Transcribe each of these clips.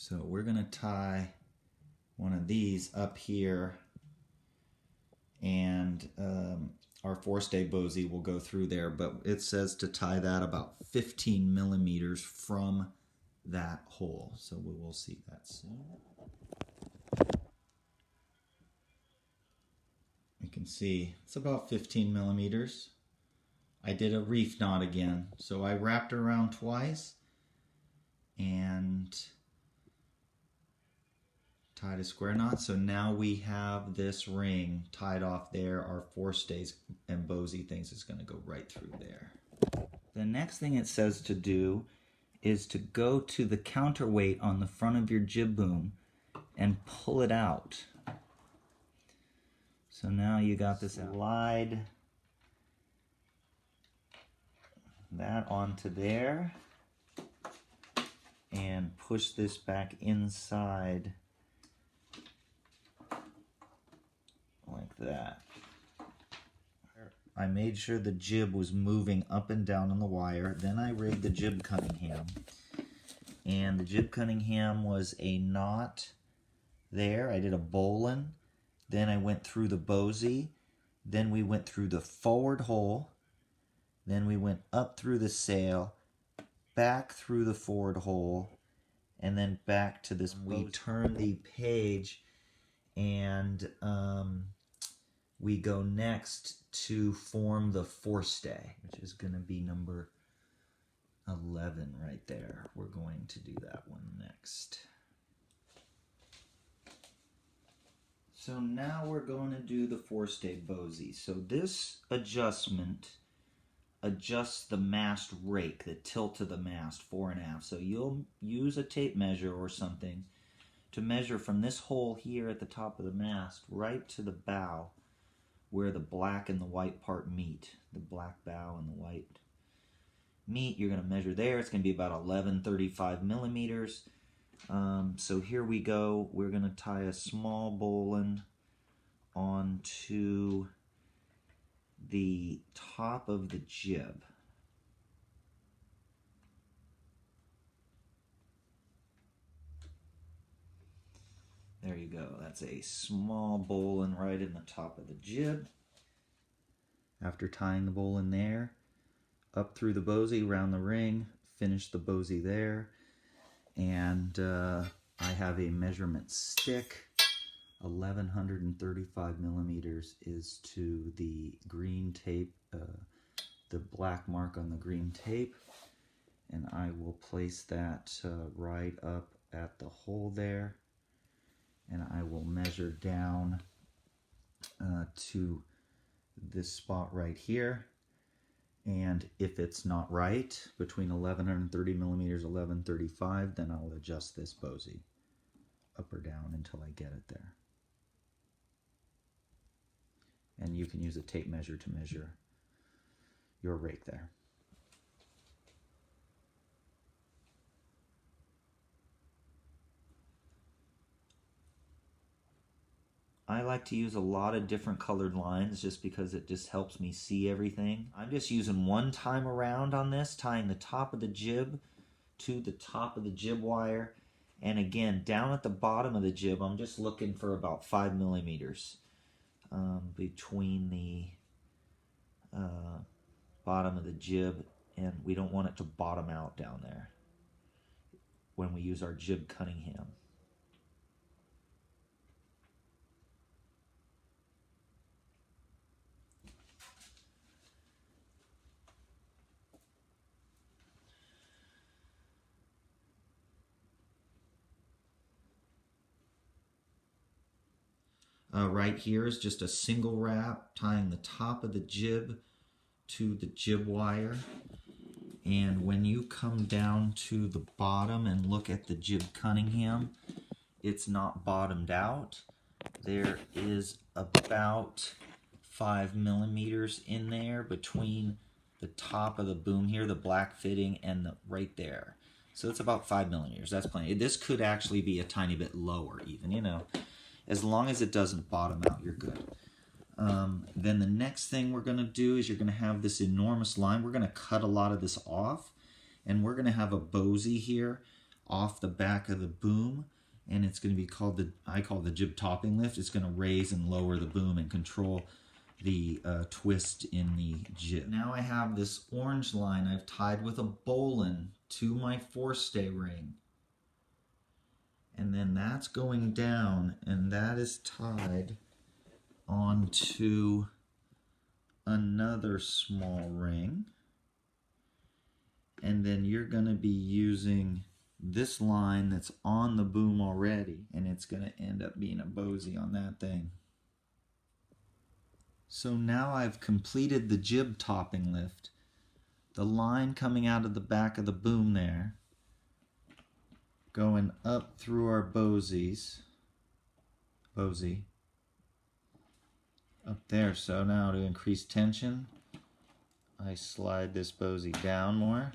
So we're going to tie one of these up here, and our forestay bosey will go through there, but it says to tie that about 15 millimeters from that hole. So we will see that soon. You can see it's about 15 millimeters. I did a reef knot again. So I wrapped around twice and tied a square knot. So now we have this ring tied off there. Our forestays and bosey things is going to go right through there. The next thing it says to do is to go to the counterweight on the front of your jib boom and pull it out. So now you got this slide that onto there and push this back inside like that. I made sure the jib was moving up and down on the wire. Then I rigged the jib cunningham. And the jib cunningham was a knot there. I did a bowline. Then I went through the bosey. Then we went through the forward hole. Then we went up through the sail, back through the forward hole, and then back to this. We turn the page and we go next to form the forestay, which is going to be number 11 right there. We're going to do that one next. So now we're going to do the forestay bosey. So this adjustment adjusts the mast rake, the tilt of the mast, fore and aft. So you'll use a tape measure or something to measure from this hole here at the top of the mast right to the bow, where the black and the white part meet. The black bow and the white meet. You're going to measure there. It's going to be about 1135 millimeters. So here we go. We're going to tie a small bowline onto the top of the jib. There you go. That's a small bowline right in the top of the jib. After tying the bowline there, up through the bosey, round the ring, finish the bosey there. And I have a measurement stick. 1135 millimeters is to the green tape, the black mark on the green tape. And I will place that right up at the hole there. And I will measure down to this spot right here. And if it's not right, between 1130 millimeters, 1135, then I'll adjust this bosey up or down until I get it there. And you can use a tape measure to measure your rake there. I like to use a lot of different colored lines just because it just helps me see everything. I'm just using one time around on this, tying the top of the jib to the top of the jib wire. And again, down at the bottom of the jib, I'm just looking for about 5 millimeters between the bottom of the jib, and we don't want it to bottom out down there when we use our jib cunningham. Right here is just a single wrap, tying the top of the jib to the jib wire. And when you come down to the bottom and look at the jib cunningham, it's not bottomed out. There is about 5 millimeters in there between the top of the boom here, the black fitting, and the right there. So it's about 5 millimeters. That's plenty. This could actually be a tiny bit lower even, you know. As long as it doesn't bottom out, you're good. Then the next thing we're going to do is you're going to have this enormous line. We're going to cut a lot of this off, and we're going to have a bosey here. off the back of the boom, and it's going to be called I call the jib topping lift. It's going to raise and lower the boom and control the twist in the jib. Now I have this orange line I've tied with a bowline to my forestay ring. And then that's going down, and that is tied onto another small ring. And then you're going to be using this line that's on the boom already, and it's going to end up being a bosey on that thing. So now I've completed the jib topping lift. The line coming out of the back of the boom there, going up through our bosey, up there. So now to increase tension, I slide this bosey down more.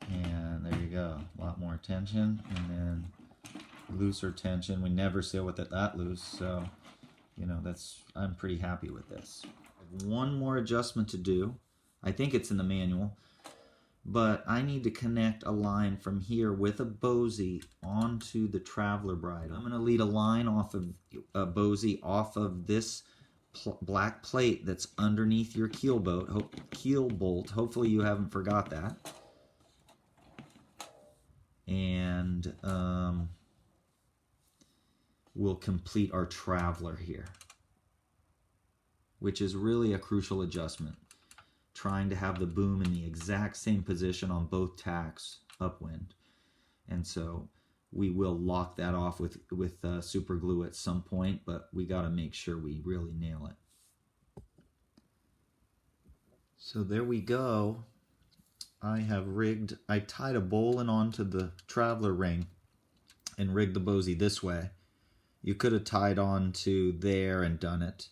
And there you go, a lot more tension, and then looser tension. We never sail with it that loose, so you know, I'm pretty happy with this. I have one more adjustment to do. I think it's in the manual, but I need to connect a line from here with a bosey onto the traveler bridle. I'm going to lead a line off of a bosey off of this black plate that's underneath your keel bolt. Hopefully you haven't forgot that. And we'll complete our traveler here, which is really a crucial adjustment, trying to have the boom in the exact same position on both tacks upwind. And so we will lock that off with super glue at some point, but we got to make sure we really nail it. So there we go. I tied a bowline onto the traveler ring and rigged the bosey this way. You could have tied on to there and done it,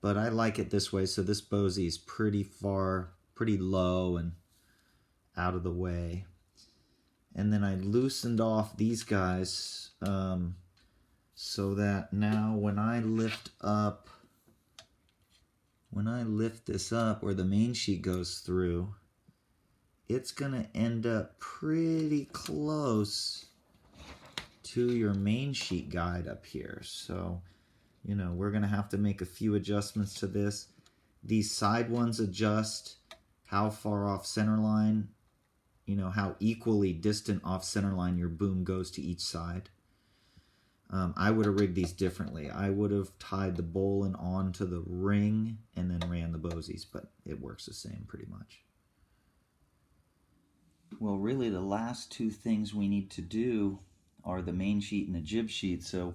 but I like it this way, so this bosey is pretty low and out of the way. And then I loosened off these guys so that now when I lift this up where the main sheet goes through, it's gonna end up pretty close to your main sheet guide up here. So, you know, we're gonna have to make a few adjustments to this. These side ones adjust how far off center line, you know, how equally distant off center line your boom goes to each side. I would have rigged these differently. I would have tied the bowline onto the ring and then ran the boseys, but it works the same pretty much. Well, really the last two things we need to do are the main sheet and the jib sheet. So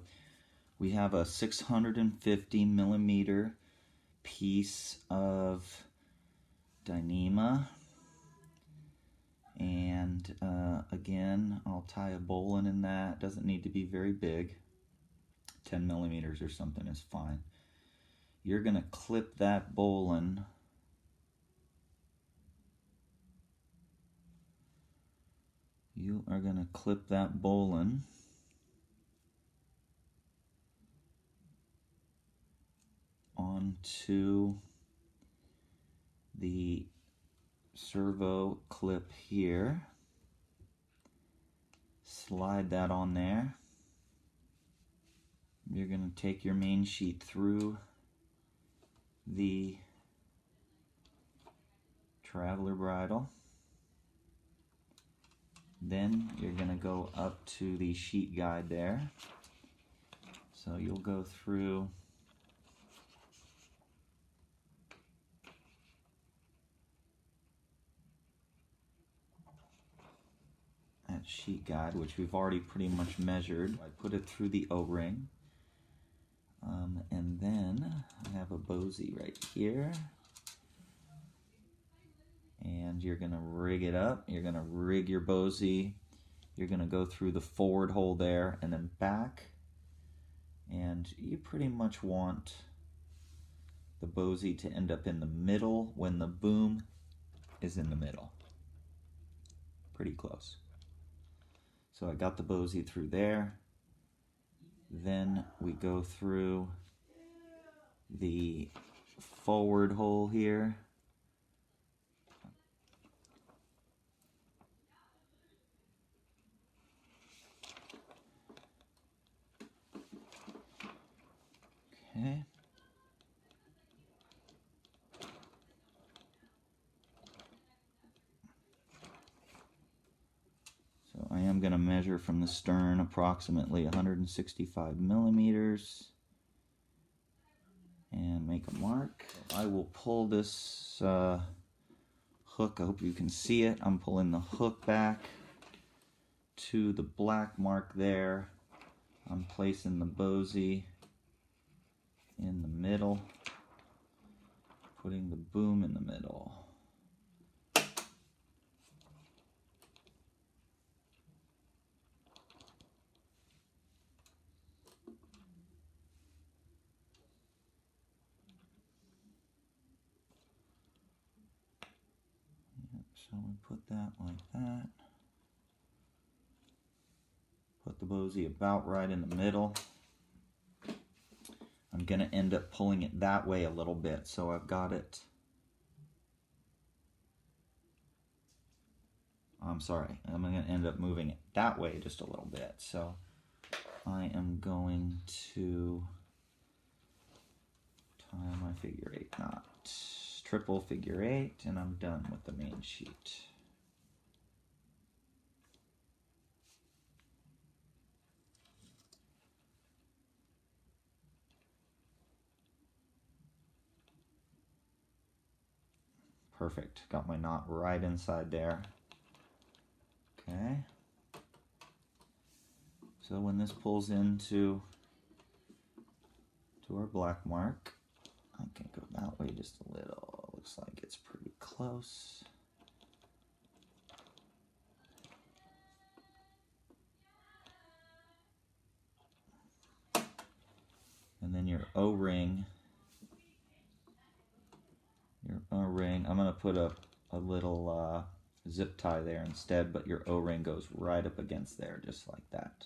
we have a 650 millimeter piece of Dyneema, and again, I'll tie a bowline in that. Doesn't need to be very big. 10 millimeters or something is fine. You're gonna clip that bowline onto the servo clip here. Slide that on there. You're going to take your main sheet through the traveler bridle. Then you're going to go up to the sheet guide there. So you'll go through that sheet guide, which we've already pretty much measured. I put it through the O-ring. And then I have a bosey right here. And you're going to rig it up. You're going to rig your bosey. You're going to go through the forward hole there and then back. And you pretty much want the bosey to end up in the middle when the boom is in the middle. Pretty close. So I got the bosey through there. Then we go through the forward hole here. Okay. So I am going to measure from the stern approximately 165 millimeters and make a mark. I will pull this hook. I hope you can see it. I'm pulling the hook back to the black mark there. I'm placing the bosey in the middle, putting the boom in the middle. So we put that like that. Put the bosey about right in the middle. I'm going to end up pulling it that way a little bit, so I've got it. I'm sorry, I'm going to end up moving it that way just a little bit. So I am going to tie my figure 8 knot, triple figure 8, and I'm done with the main sheet. Perfect, got my knot right inside there. Okay. So when this pulls into our black mark, I can go that way just a little. Looks like it's pretty close. And then your O-ring, I'm going to put a little zip tie there instead, but your O-ring goes right up against there, just like that.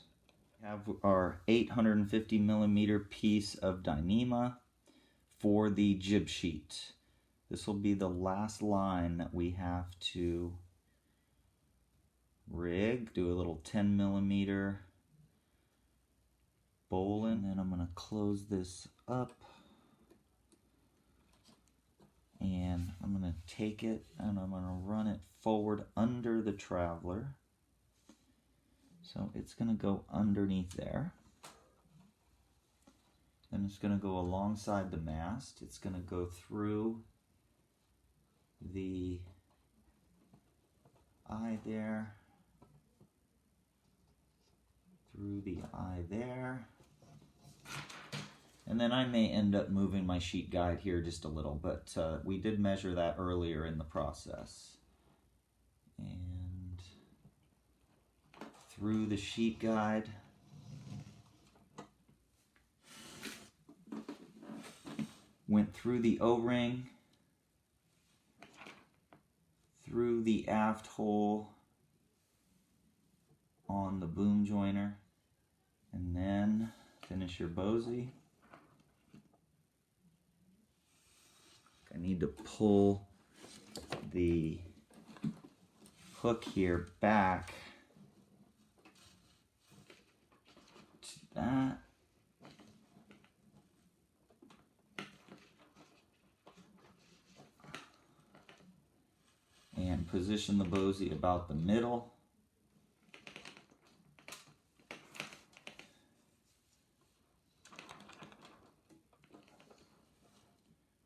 We have our 850 millimeter piece of Dyneema for the jib sheet. This will be the last line that we have to rig. Do a little 10 millimeter bowl in, and I'm going to close this up. And I'm going to take it and I'm going to run it forward under the traveler. So it's going to go underneath there. And it's going to go alongside the mast. It's going to go through the eye there, through the eye there. And then I may end up moving my sheet guide here just a little, but we did measure that earlier in the process. And through the sheet guide. Went through the O-ring, through the aft hole on the boom joiner, and then finish your bosey. I need to pull the hook here back to that. And position the bosey about the middle.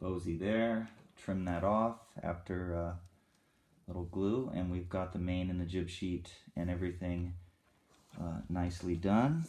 Bosey there, trim that off after a little glue, and we've got the main and the jib sheet and everything nicely done.